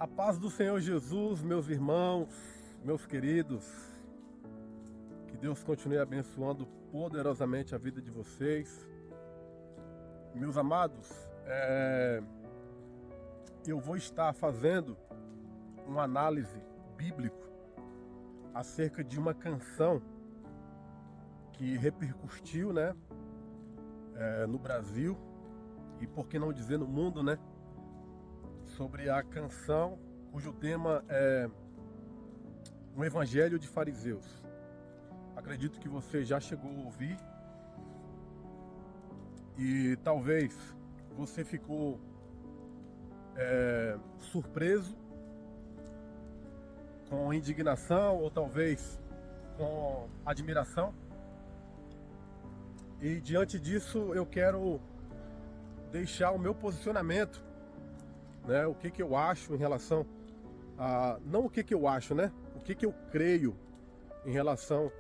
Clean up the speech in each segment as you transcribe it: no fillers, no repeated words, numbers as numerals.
A paz do Senhor Jesus, meus irmãos, meus queridos, que Deus continue abençoando poderosamente a vida de vocês. Meus amados, eu vou estar fazendo uma análise bíblica acerca de uma canção que repercutiu, né, no Brasil e, por que não dizer, no mundo, né? Sobre a canção cujo tema é um evangelho de fariseus. Acredito que você já chegou a ouvir e talvez você ficou surpreso, com indignação ou talvez com admiração. E diante disso eu quero deixar o meu posicionamento, né? O que eu acho em relação a... Não o que eu acho, né? O que eu creio em relação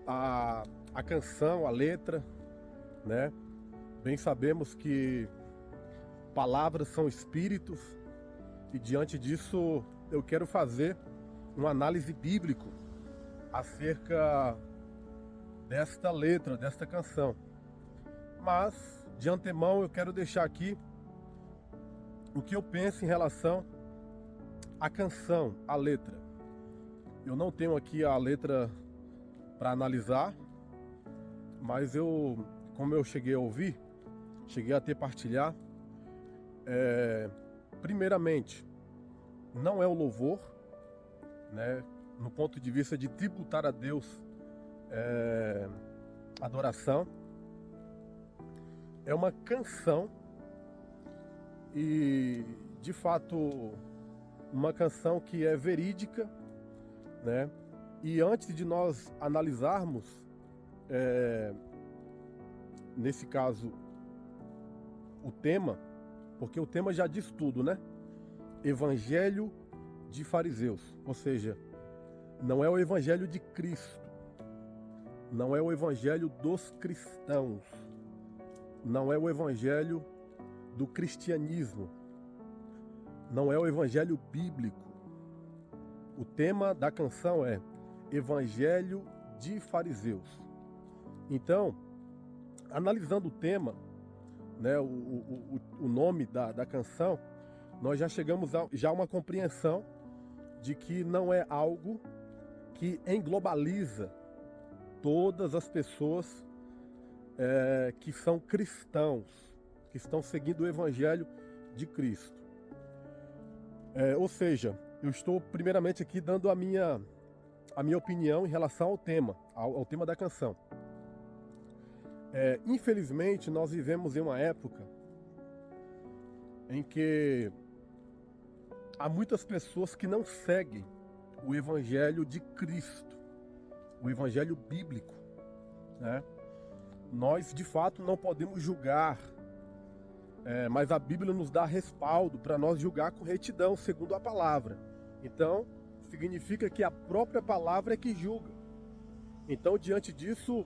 a canção, a letra, né? Bem sabemos que palavras são espíritos e diante disso eu quero fazer uma análise bíblica acerca desta letra, desta canção. Mas, de antemão, eu quero deixar aqui o que eu penso em relação à canção, à letra. Eu não tenho aqui a letra para analisar, mas como eu cheguei a ouvir, cheguei a ter partilhar, primeiramente, não é o louvor, né, no ponto de vista de tributar a Deus adoração. É uma canção e, de fato, uma canção que é verídica, né? E antes de nós analisarmos, nesse caso, o tema, porque o tema já diz tudo, né? Evangelho de fariseus, ou seja, não é o evangelho de Cristo, não é o evangelho dos cristãos, não é o evangelho do cristianismo, não é o evangelho bíblico. O tema da canção é Evangelho de Fariseus. Então, analisando o tema, né, o nome da canção, nós já chegamos a uma compreensão de que não é algo que englobaliza todas as pessoas que são cristãos, que estão seguindo o Evangelho de Cristo. Ou seja, eu estou primeiramente aqui dando a minha opinião em relação ao tema, ao tema da canção. Infelizmente, nós vivemos em uma época em que há muitas pessoas que não seguem o Evangelho de Cristo, o Evangelho bíblico, né? Nós, de fato, não podemos julgar, mas a Bíblia nos dá respaldo para nós julgar com retidão, segundo a palavra. Então, significa que a própria palavra é que julga. Então, diante disso,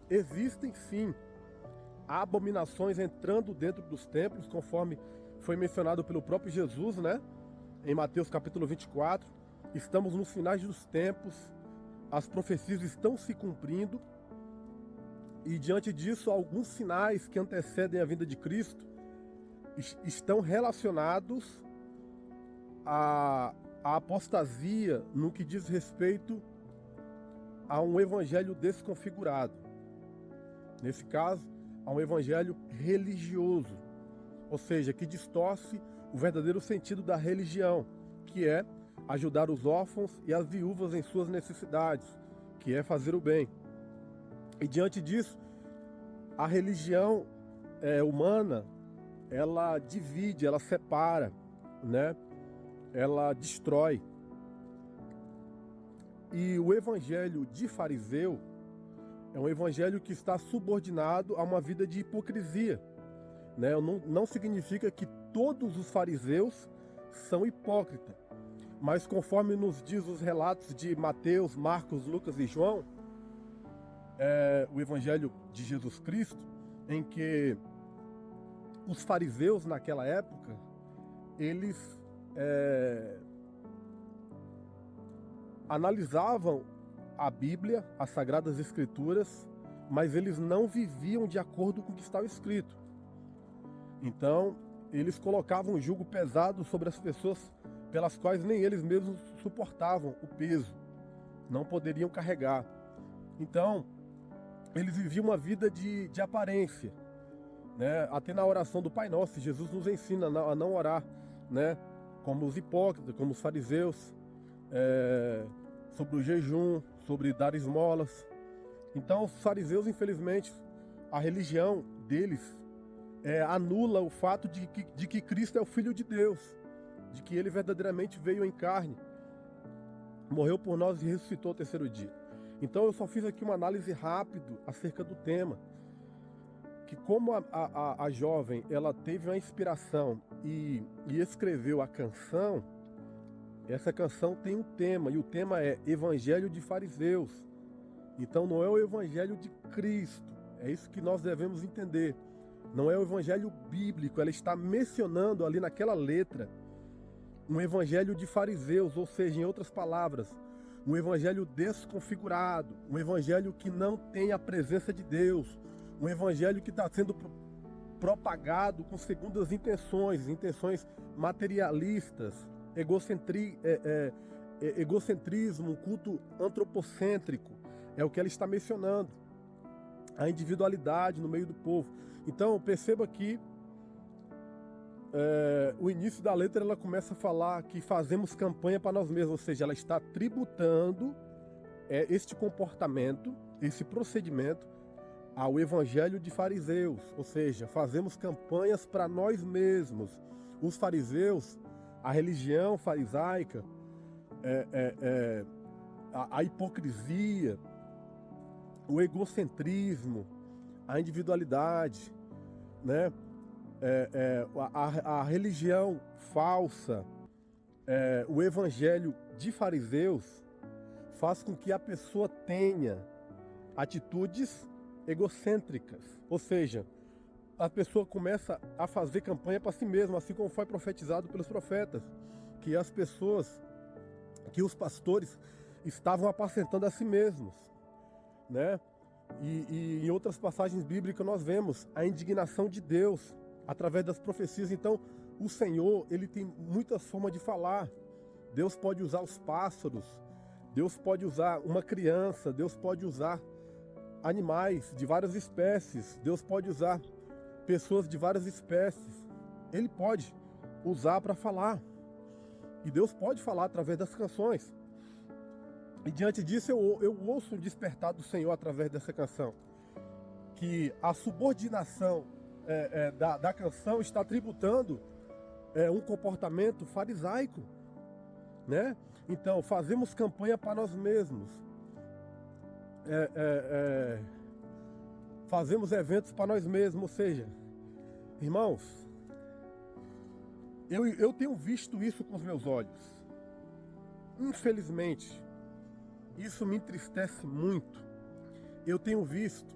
existem sim abominações entrando dentro dos templos, conforme foi mencionado pelo próprio Jesus, né? Em Mateus capítulo 24. Estamos nos finais dos tempos, as profecias estão se cumprindo, e diante disso, alguns sinais que antecedem a vinda de Cristo estão relacionados à apostasia no que diz respeito a um evangelho desconfigurado. Nesse caso, a um evangelho religioso, ou seja, que distorce o verdadeiro sentido da religião, que é ajudar os órfãos e as viúvas em suas necessidades, que é fazer o bem. E diante disso, a religião humana, ela divide, ela separa, né? Ela destrói. E o evangelho de fariseu é um evangelho que está subordinado a uma vida de hipocrisia, né? Não significa que todos os fariseus são hipócritas, mas conforme nos diz os relatos de Mateus, Marcos, Lucas e João, o evangelho de Jesus Cristo, em que os fariseus naquela época, eles analisavam a Bíblia, as Sagradas Escrituras, mas eles não viviam de acordo com o que estava escrito. Então, eles colocavam um jugo pesado sobre as pessoas pelas quais nem eles mesmos suportavam o peso, não poderiam carregar. Então, eles viviam uma vida de aparência, né? Até na oração do Pai Nosso, Jesus nos ensina a não orar, né? Como os hipócritas, como os fariseus, sobre o jejum, sobre dar esmolas. Então, os fariseus, infelizmente, a religião deles anula o fato de que Cristo é o Filho de Deus, de que Ele verdadeiramente veio em carne, morreu por nós e ressuscitou ao terceiro dia. Então eu só fiz aqui uma análise rápida acerca do tema, que como a jovem ela teve uma inspiração e escreveu a canção, essa canção tem um tema, e o tema é Evangelho de Fariseus. Então não é o Evangelho de Cristo, é isso que nós devemos entender. Não é o evangelho bíblico, ela está mencionando ali naquela letra um evangelho de fariseus, ou seja, em outras palavras, um evangelho desconfigurado, um evangelho que não tem a presença de Deus, um evangelho que está sendo propagado com segundas intenções materialistas, egocentrismo, culto antropocêntrico, é o que ela está mencionando, a individualidade no meio do povo. Então, perceba que o início da letra ela começa a falar que fazemos campanha para nós mesmos, ou seja, ela está tributando este comportamento, esse procedimento ao evangelho de fariseus, ou seja, fazemos campanhas para nós mesmos. Os fariseus, a religião farisaica, a hipocrisia, o egocentrismo, a individualidade, né? A religião falsa, o evangelho de fariseus faz com que a pessoa tenha atitudes egocêntricas, ou seja, a pessoa começa a fazer campanha para si mesma, assim como foi profetizado pelos profetas, que as pessoas, que os pastores estavam apacentando a si mesmos, né? E em outras passagens bíblicas nós vemos a indignação de Deus através das profecias. Então o Senhor, ele tem muitas formas de falar. Deus pode usar os pássaros, Deus pode usar uma criança, Deus pode usar animais de várias espécies, Deus pode usar pessoas de várias espécies. Ele pode usar para falar, e Deus pode falar através das canções. E diante disso eu ouço o despertar do Senhor através dessa canção, que a subordinação da canção está tributando um comportamento farisaico, né? Então, fazemos campanha para nós mesmos, fazemos eventos para nós mesmos, ou seja, irmãos, eu tenho visto isso com os meus olhos. Infelizmente, isso me entristece muito. Eu tenho visto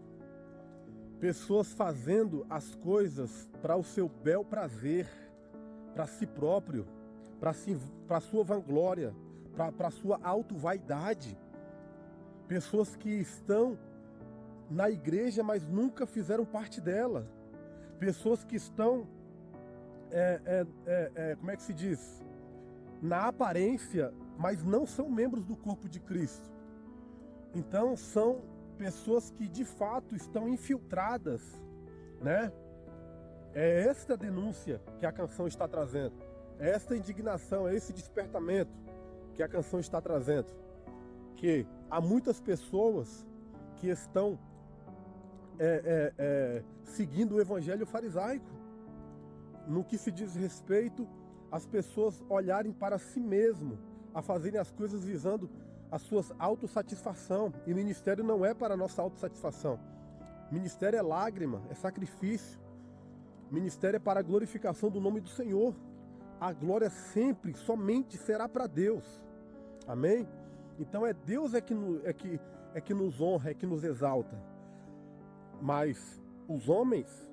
pessoas fazendo as coisas para o seu bel prazer, para si próprio, para sua vanglória, para sua autovaidade. Pessoas que estão na igreja, mas nunca fizeram parte dela. Pessoas que estão, como é que se diz? Na aparência, mas não são membros do corpo de Cristo. Então são pessoas que de fato estão infiltradas, né? É esta denúncia que a canção está trazendo, é esta indignação, é esse despertamento que a canção está trazendo, que há muitas pessoas que estão seguindo o evangelho farisaico, no que se diz respeito às pessoas olharem para si mesmo, a fazerem as coisas visando a sua autossatisfação. E ministério não é para a nossa autossatisfação. Ministério é lágrima, é sacrifício. Ministério é para a glorificação do nome do Senhor. A glória sempre, somente será para Deus. Amém? Então Deus que nos honra, é que nos exalta. Mas os homens,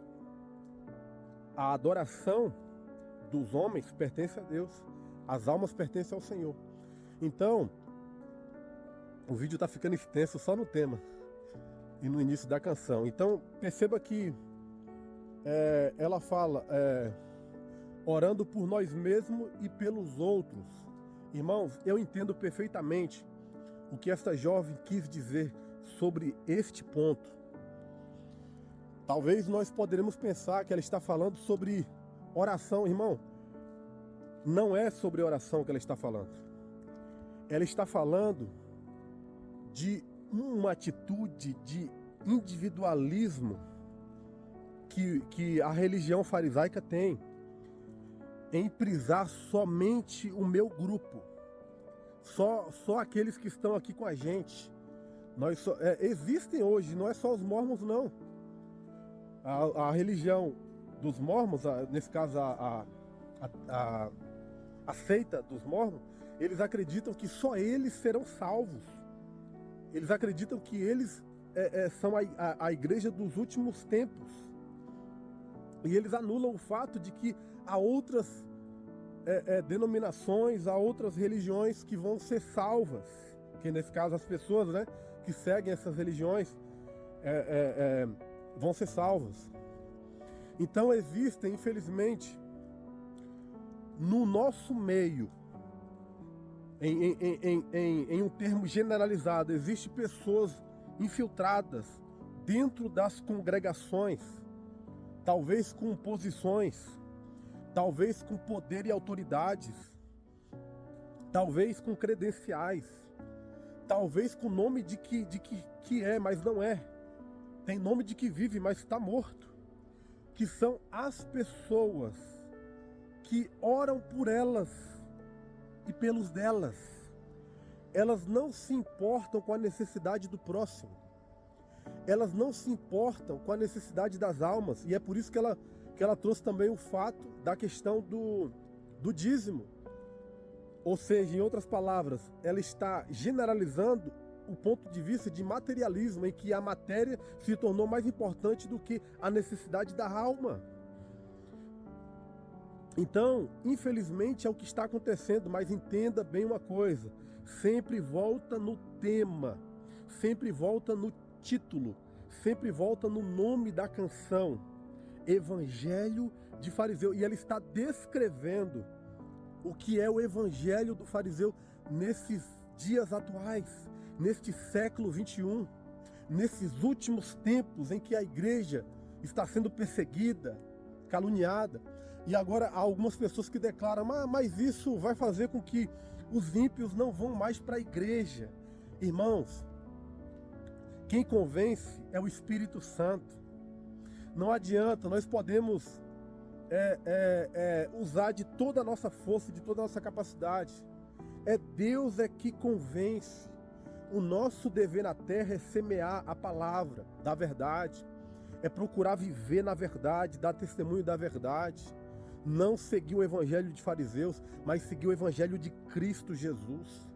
a adoração dos homens pertence a Deus. As almas pertencem ao Senhor. Então, O vídeo está ficando extenso só no tema e no início da canção. Então perceba que ela fala orando por nós mesmos e pelos outros. Irmãos, eu entendo perfeitamente o que esta jovem quis dizer sobre este ponto. Talvez nós poderemos pensar que ela está falando sobre oração. Irmão, não é sobre oração que ela está falando. Ela está falando de uma atitude de individualismo que a religião farisaica tem, em prisar somente o meu grupo, só aqueles que estão aqui com a gente. Existem hoje, não é só os mormons não. A religião dos mormons, nesse caso a seita dos mormons, eles acreditam que só eles serão salvos. Eles acreditam que eles são a igreja dos últimos tempos. E eles anulam o fato de que há outras denominações, há outras religiões que vão ser salvas. Que nesse caso as pessoas, né, que seguem essas religiões vão ser salvas. Então existem, infelizmente, no nosso meio, em um termo generalizado, existem pessoas infiltradas dentro das congregações, talvez com posições, talvez com poder e autoridades, talvez com credenciais, talvez com nome de que é, mas não é. Tem nome de que vive, mas está morto. Que são as pessoas que oram por elas e pelos delas. Elas não se importam com a necessidade do próximo. Elas não se importam com a necessidade das almas. E é por isso que ela trouxe também o fato da questão do dízimo. Ou seja, em outras palavras, ela está generalizando o ponto de vista de materialismo, em que a matéria se tornou mais importante do que a necessidade da alma. Então, infelizmente é o que está acontecendo, mas entenda bem uma coisa, sempre volta no tema, sempre volta no título, sempre volta no nome da canção, Evangelho de Fariseu, e ela está descrevendo o que é o Evangelho do fariseu nesses dias atuais, neste século 21, nesses últimos tempos em que a igreja está sendo perseguida, caluniada. E agora há algumas pessoas que declaram, mas isso vai fazer com que os ímpios não vão mais para a igreja. Irmãos, quem convence é o Espírito Santo. Não adianta, nós podemos usar de toda a nossa força, de toda a nossa capacidade. Deus que convence. O nosso dever na terra é semear a palavra da verdade, é procurar viver na verdade, dar testemunho da verdade, não seguir o evangelho de fariseus, mas seguir o evangelho de Cristo Jesus,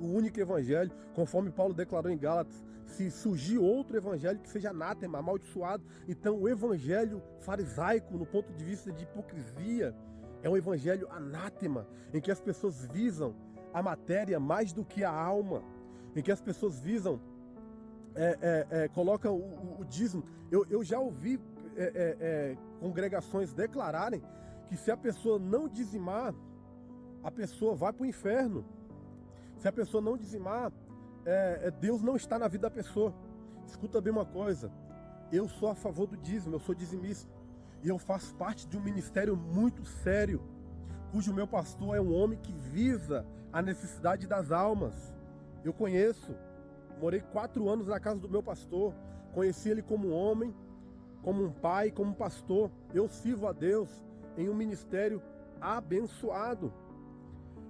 o único evangelho, conforme Paulo declarou em Gálatas. Se surgir outro evangelho que seja anátema, amaldiçoado, então o evangelho farisaico, no ponto de vista de hipocrisia, é um evangelho anátema, em que as pessoas visam a matéria mais do que a alma, em que as pessoas visam, colocam o dízimo. Eu já ouvi congregações declararem que se a pessoa não dizimar, a pessoa vai para o inferno. Se a pessoa não dizimar, Deus não está na vida da pessoa. Escuta bem uma coisa, eu sou a favor do dízimo, eu sou dizimista, e eu faço parte de um ministério muito sério, cujo meu pastor é um homem que visa a necessidade das almas. Eu conheço, morei 4 anos na casa do meu pastor, conheci ele como um homem, como um pai, como um pastor. Eu sirvo a Deus em um ministério abençoado,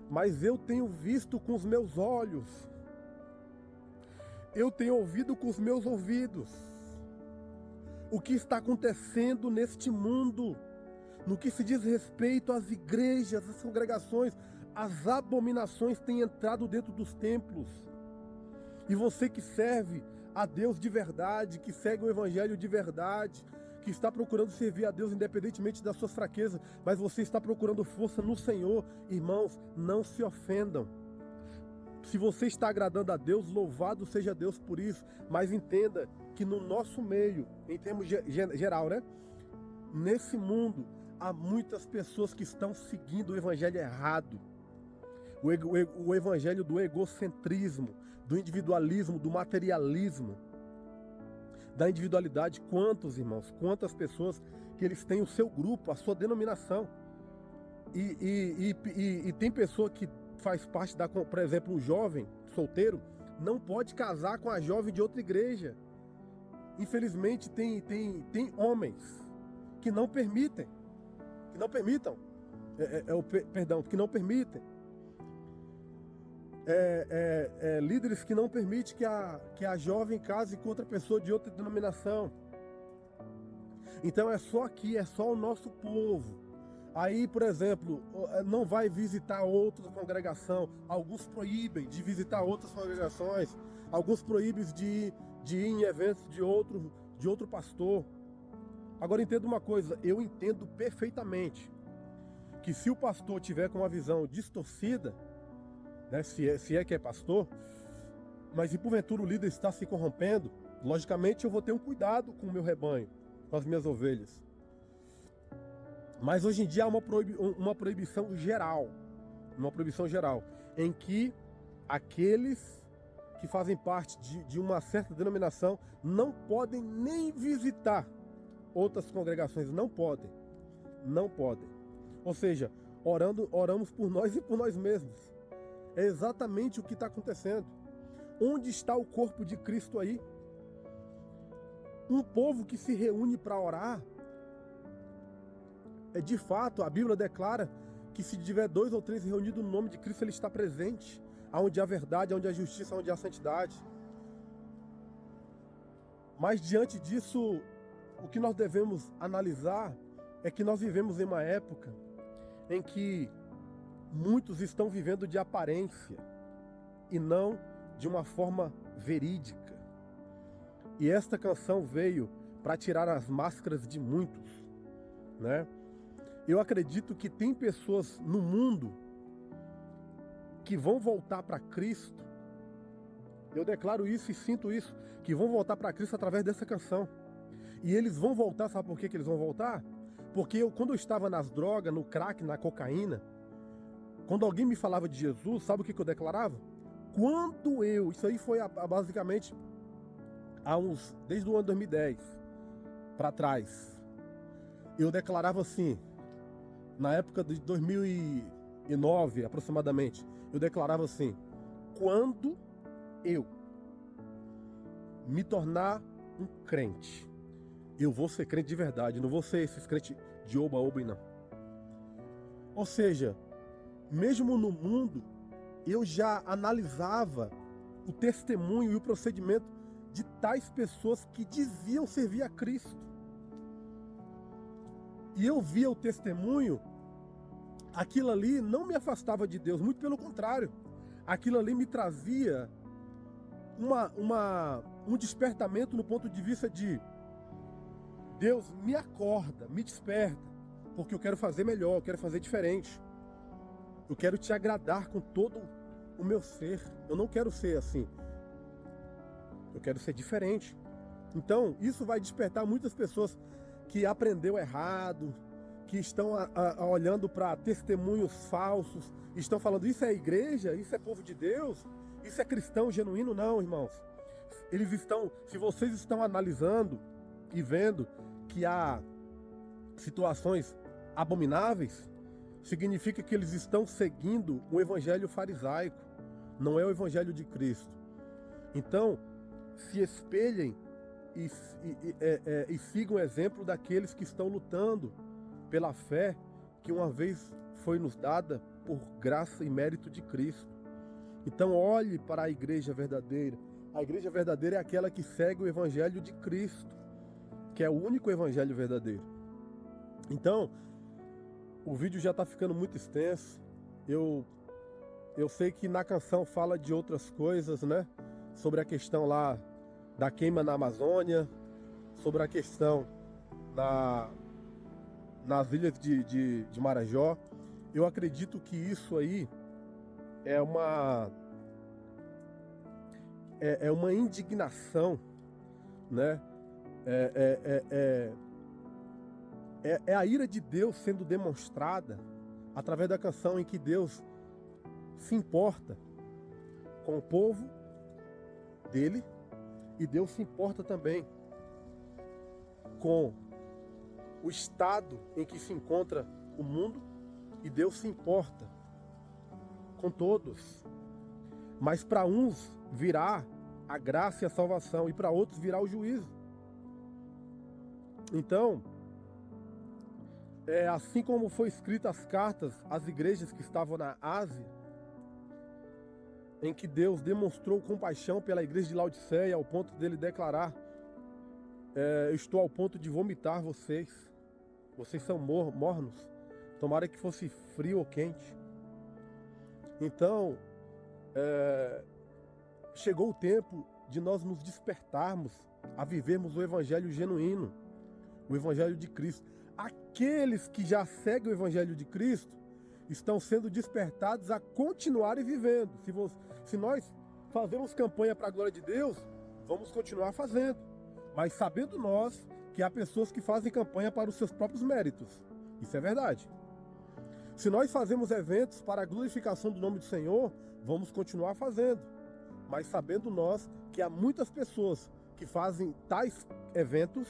mas eu tenho visto com os meus olhos, eu tenho ouvido com os meus ouvidos o que está acontecendo neste mundo, no que se diz respeito às igrejas, às congregações. As abominações têm entrado dentro dos templos. E você que serve a Deus de verdade, que segue o evangelho de verdade, que está procurando servir a Deus independentemente das suas fraquezas, mas você está procurando força no Senhor, irmãos, não se ofendam. Se você está agradando a Deus, louvado seja Deus por isso. Mas entenda que no nosso meio, em termos geral, né? Nesse mundo, há muitas pessoas que estão seguindo o evangelho errado. O evangelho do egocentrismo, do individualismo, do materialismo, da individualidade. Quantos, irmãos, quantas pessoas que eles têm o seu grupo, a sua denominação. E tem pessoa que faz parte da, por exemplo, um jovem solteiro não pode casar com a jovem de outra igreja. Infelizmente tem homens que não permitem, que não permitem líderes que não permitem que a jovem case com outra pessoa de outra denominação. Então é só aqui, é só o nosso povo. Aí, por exemplo, não vai visitar outra congregação. Alguns proíbem de visitar outras congregações. Alguns proíbem de ir em eventos de outro pastor. Agora entenda uma coisa, eu entendo perfeitamente que se o pastor tiver com uma visão distorcida, né, se é que é pastor, mas se porventura o líder está se corrompendo, logicamente eu vou ter um cuidado com o meu rebanho, com as minhas ovelhas. Mas hoje em dia há uma proibição geral, em que aqueles que fazem parte de uma certa denominação não podem nem visitar outras congregações, não podem. Ou seja, oramos por nós e por nós mesmos. É exatamente o que está acontecendo. Onde está o corpo de Cristo aí? Um povo que se reúne para orar, de fato, a Bíblia declara que se tiver 2 ou 3 reunidos no nome de Cristo, Ele está presente. Onde há verdade, onde há justiça, onde há santidade. Mas diante disso, o que nós devemos analisar é que nós vivemos em uma época em que muitos estão vivendo de aparência e não de uma forma verídica. E esta canção veio para tirar as máscaras de muitos, né? Eu acredito que tem pessoas no mundo que vão voltar para Cristo. Eu declaro isso e sinto isso, que vão voltar para Cristo através dessa canção. E eles vão voltar, sabe por que eles vão voltar? Porque quando eu estava nas drogas, no crack, na cocaína, quando alguém me falava de Jesus, sabe o que eu declarava? Isso aí foi basicamente desde o ano 2010 para trás, eu declarava assim, na época de 2009 aproximadamente, eu declarava assim: quando eu me tornar um crente, eu vou ser crente de verdade, não vou ser esses crentes de oba-oba, não. Ou seja, mesmo no mundo, eu já analisava o testemunho e o procedimento de tais pessoas que diziam servir a Cristo. E eu via o testemunho, aquilo ali não me afastava de Deus, muito pelo contrário. Aquilo ali me trazia um despertamento no ponto de vista de: Deus, me acorda, me desperta, porque eu quero fazer melhor, eu quero fazer diferente. Eu quero te agradar com todo o meu ser. Eu não quero ser assim. Eu quero ser diferente. Então, isso vai despertar muitas pessoas que aprendeu errado, que estão olhando para testemunhos falsos, estão falando: isso é igreja, isso é povo de Deus, isso é cristão genuíno. Não, irmãos. Se vocês estão analisando e vendo que há situações abomináveis, significa que eles estão seguindo o evangelho farisaico, não é o evangelho de Cristo. Então, se espelhem e sigam o exemplo daqueles que estão lutando pela fé que uma vez foi nos dada por graça e mérito de Cristo. Então olhe para a igreja verdadeira. A igreja verdadeira é aquela que segue o evangelho de Cristo, que é o único evangelho verdadeiro. Então, o vídeo já está ficando muito extenso. Eu sei que na canção fala de outras coisas, né? Sobre a questão lá da queima na Amazônia, sobre a questão nas ilhas de Marajó. Eu acredito que isso aí é é uma indignação, né? É a ira de Deus sendo demonstrada através da canção em que Deus se importa com o povo dele e Deus se importa também com o estado em que se encontra o mundo e Deus se importa com todos. Mas para uns virá a graça e a salvação e para outros virá o juízo. Então, assim como foi escrito as cartas às igrejas que estavam na Ásia, em que Deus demonstrou compaixão pela igreja de Laodiceia ao ponto dele declarar: eu estou ao ponto de vomitar vocês são mornos, tomara que fosse frio ou quente. Então, chegou o tempo de nós nos despertarmos a vivermos o evangelho genuíno, o evangelho de Cristo. Aqueles que já seguem o evangelho de Cristo estão sendo despertados a continuarem vivendo. Se nós fazemos campanha para a glória de Deus, vamos continuar fazendo, mas sabendo nós que há pessoas que fazem campanha para os seus próprios méritos. Isso é verdade. Se nós fazemos eventos para a glorificação do nome do Senhor, vamos continuar fazendo, mas sabendo nós que há muitas pessoas que fazem tais eventos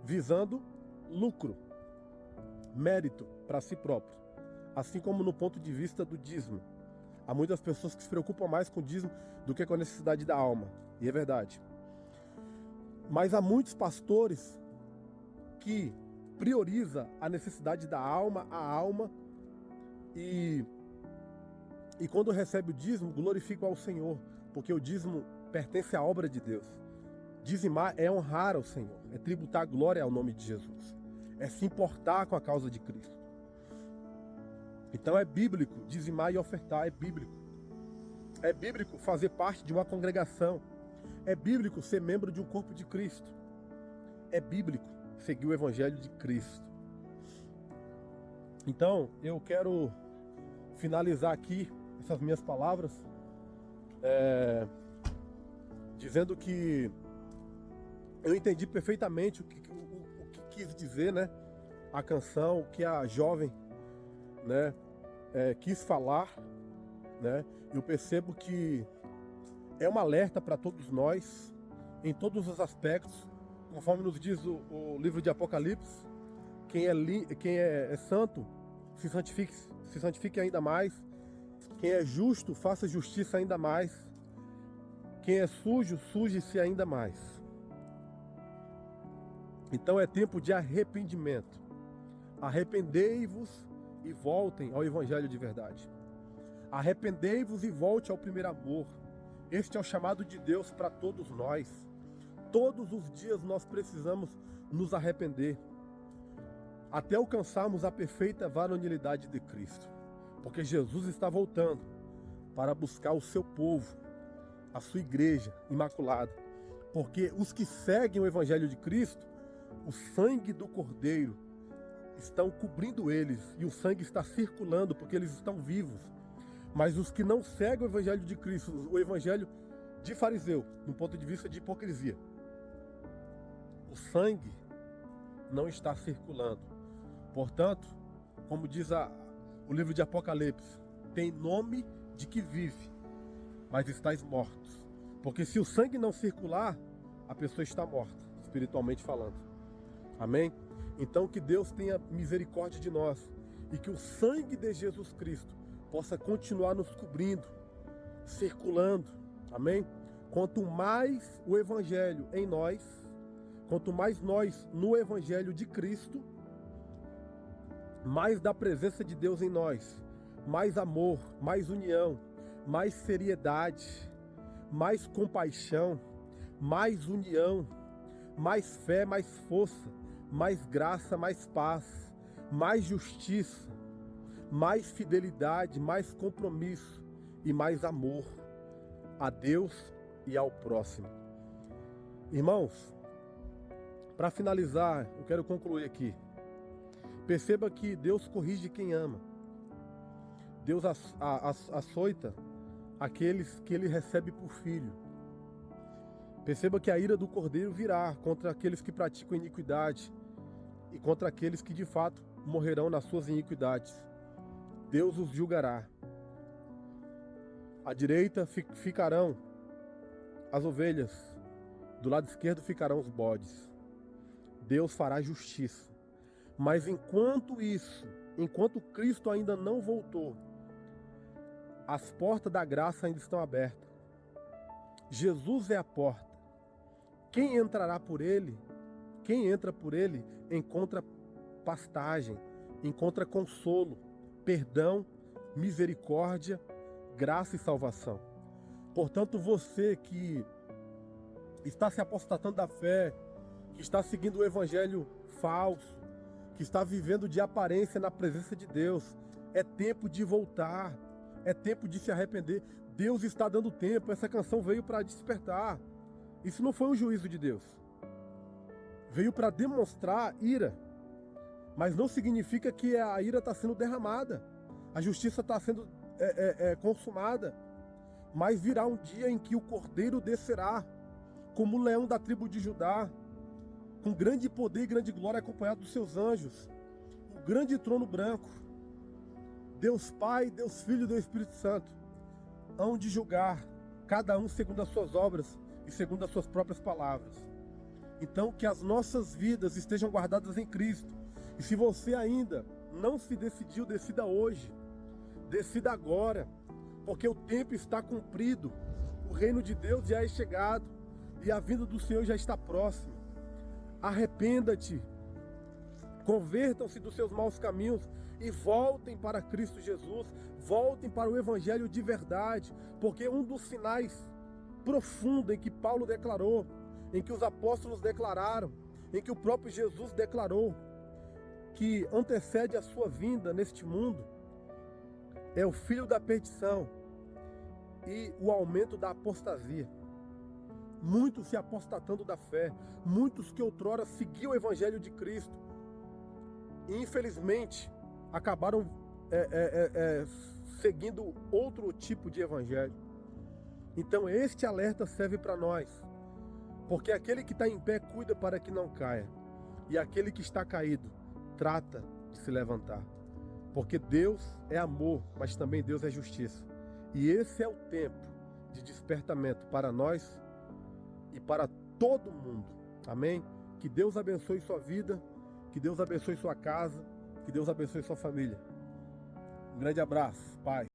visando lucro, mérito para si próprio. Assim como no ponto de vista do dízimo. Há muitas pessoas que se preocupam mais com o dízimo do que com a necessidade da alma. E é verdade. Mas há muitos pastores que priorizam a necessidade da alma, e quando recebe o dízimo, glorifica ao Senhor, porque o dízimo pertence à obra de Deus. Dizimar é honrar ao Senhor, é tributar glória ao nome de Jesus, é se importar com a causa de Cristo. Então é bíblico dizimar e ofertar, é bíblico. É bíblico fazer parte de uma congregação. É bíblico ser membro de um corpo de Cristo. É bíblico seguir o evangelho de Cristo. Então, eu quero finalizar aqui essas minhas palavras dizendo que eu entendi perfeitamente o que quis dizer, né? A canção, o que a jovem, né, quis falar, né? Eu percebo que é um alerta para todos nós, em todos os aspectos, conforme nos diz o livro de Apocalipse. Quem é santo, se santifique ainda mais. Quem é justo, faça justiça ainda mais. Quem é sujo, suje-se ainda mais. Então é tempo de arrependimento. Arrependei-vos e voltem ao evangelho de verdade. Arrependei-vos e volte ao primeiro amor. Este é o chamado de Deus para todos nós. Todos os dias nós precisamos nos arrepender, até alcançarmos a perfeita varonilidade de Cristo. Porque Jesus está voltando para buscar o seu povo, a sua igreja imaculada. Porque os que seguem o evangelho de Cristo, o sangue do Cordeiro estão cobrindo eles, e o sangue está circulando porque eles estão vivos. Mas os que não seguem o evangelho de Cristo, o evangelho de fariseu, do ponto de vista de hipocrisia, o sangue não está circulando. Portanto, como diz o livro de Apocalipse, tem nome de que vive, mas estáis mortos. Porque se o sangue não circular, a pessoa está morta, espiritualmente falando. Amém? Então que Deus tenha misericórdia de nós e que o sangue de Jesus Cristo possa continuar nos cobrindo, circulando. Amém? Quanto mais o evangelho em nós, quanto mais nós no evangelho de Cristo, mais da presença de Deus em nós, mais amor, mais união, mais seriedade, mais compaixão, mais união, mais fé, mais força, mais graça, mais paz, mais justiça, mais fidelidade, mais compromisso e mais amor a Deus e ao próximo. Irmãos, para finalizar, eu quero concluir aqui. Perceba que Deus corrige quem ama. Deus açoita aqueles que Ele recebe por filho. Perceba que a ira do Cordeiro virá contra aqueles que praticam iniquidade e contra aqueles que de fato morrerão nas suas iniquidades. Deus os julgará. À direita ficarão as ovelhas, do lado esquerdo ficarão os bodes. Deus fará justiça. Mas enquanto Cristo ainda não voltou, as portas da graça ainda estão abertas. Jesus é a porta. Quem entrará por ele, quem entra por ele, encontra pastagem, encontra consolo, perdão, misericórdia, graça e salvação. Portanto, você que está se apostatando da fé, que está seguindo o evangelho falso, que está vivendo de aparência na presença de Deus, é tempo de voltar, é tempo de se arrepender. Deus está dando tempo, essa canção veio para despertar. Isso não foi um juízo de Deus. Veio para demonstrar ira, mas não significa que a ira está sendo derramada, a justiça está sendo consumada. Mas virá um dia em que o Cordeiro descerá, como o leão da tribo de Judá, com grande poder e grande glória, acompanhado dos seus anjos, o grande trono branco. Deus Pai, Deus Filho e Deus Espírito Santo hão de julgar, cada um segundo as suas obras e segundo as suas próprias palavras. Então, que as nossas vidas estejam guardadas em Cristo. E se você ainda não se decidiu, decida hoje, decida agora, porque o tempo está cumprido, o reino de Deus já é chegado e a vinda do Senhor já está próxima. Arrependa-te, convertam-se dos seus maus caminhos e voltem para Cristo Jesus, voltem para o Evangelho de verdade, porque um dos sinais profundos em que Paulo declarou, em que os apóstolos declararam, em que o próprio Jesus declarou, que antecede a sua vinda neste mundo, é o filho da perdição e o aumento da apostasia. Muitos se apostatando da fé, muitos que outrora seguiam o Evangelho de Cristo e infelizmente acabaram seguindo outro tipo de Evangelho. Então este alerta serve para nós, porque aquele que está em pé cuida para que não caia, e aquele que está caído trata de se levantar, porque Deus é amor, mas também Deus é justiça, e esse é o tempo de despertamento para nós e para todo mundo. Amém? Que Deus abençoe sua vida, que Deus abençoe sua casa, que Deus abençoe sua família. Um grande abraço, Pai.